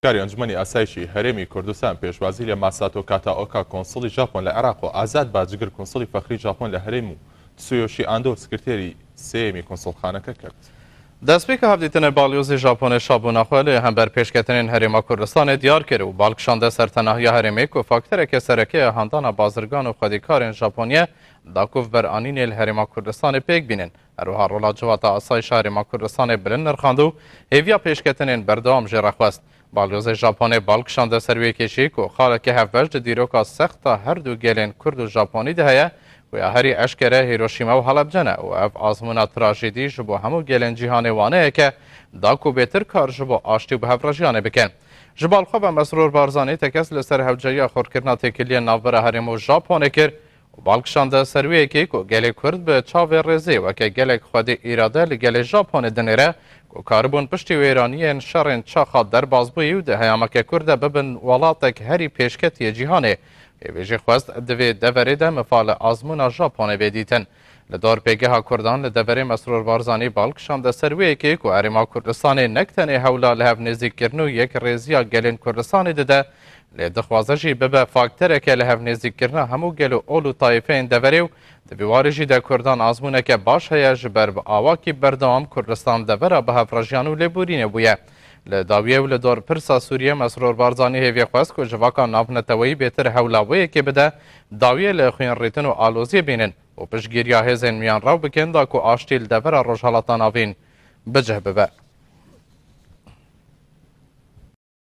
پشتکاری ئەنجومەنی ئاسایشی هەرێمی کوردستان پێشوازی لە ماساتۆ کاتاۆکا کۆنسڵی ژاپۆن لە عێراق و ئازاد باجگر کۆنسڵی فەخری ژاپۆن لە هەرێم و تسویۆشی ئاندۆ سکرتێری سێمی کۆنسڵخانەکە کرد. دەستپێکە هەفتێتنە باڵیۆزی ژاپۆنە شابوونەخوا لە هەمبەر پێشکەتنین هەرێما کوردستانê diyar kir û balkişanda sertenahiya herêmê ku faktereke serekeya handana bazirgan û xwedîkarên Japonyê dakuv beranînê li Herêma Kurdistanê pêk bînin. Eroha rola civata asayişa Herêma Kurdistanê bilind nirxand û hêviya pêşketinên berdewam jê rexwest. Balyozê Japonê balkişanda ser wê kêşî ku xaleke hevbeş di dîroka sexta her du gelên Kurd û Japonî de heye و یا هری اشکره هیروشیما و هەڵەبجەنە و ئەف ئازمونا تراژیدی ji bo hemû gelên cîhanê waneyeke da ku bêtir kar ji bo aştî û bihevrejiyanê bikin. Ji balxwe Mesrûr Barzanî tekez li ser hewceyiya xurkirina têkiliyên navbera herêm û Japonê kir û balkişanda ser wêyekê ku gelê Kurd bi çavê rêzê weke gelek xwedî îrade li gelê Japonê dinêre ku karibûn piştî wêraniyên şerên çaxa derbas bûyî û di heyameke Kurd de bibin welatek herî pêşketiyê cîhanê. Hêvêjî xwest divê deverê de mifale azmûna Japonê bêdîtin. Li dorpêgeha Kurdan li deverê Mesrûr Barzanî balkişanda ser wêyekê ku Herêma Kurdistanê nek tenê hewla li hev nêzîkkirin û yek rêziya gelên Kurdistanê dide, lê dixwaze jî bibe faktereke li hev nêzîkkirina hemû gel û ol û tayîfeyên deverê û di vîwarê jî de Kurdan azmûneke baş heye ji ber bi awakî berdewam Kurdistan devera bihevrejiyan û lêborînê bûye. Li dawiyê û li dorpirsa Sûriye Mesrûr Barzanî hêviye xwest ku ji vaka navneteweyî bêtir hewla wêyekê bide dawiyê li xwînrêtin û aloziyê bînin û piştgiriya hêzên miyan raw bikin da ku aştî li devera rojhilata navîn bicih bibe.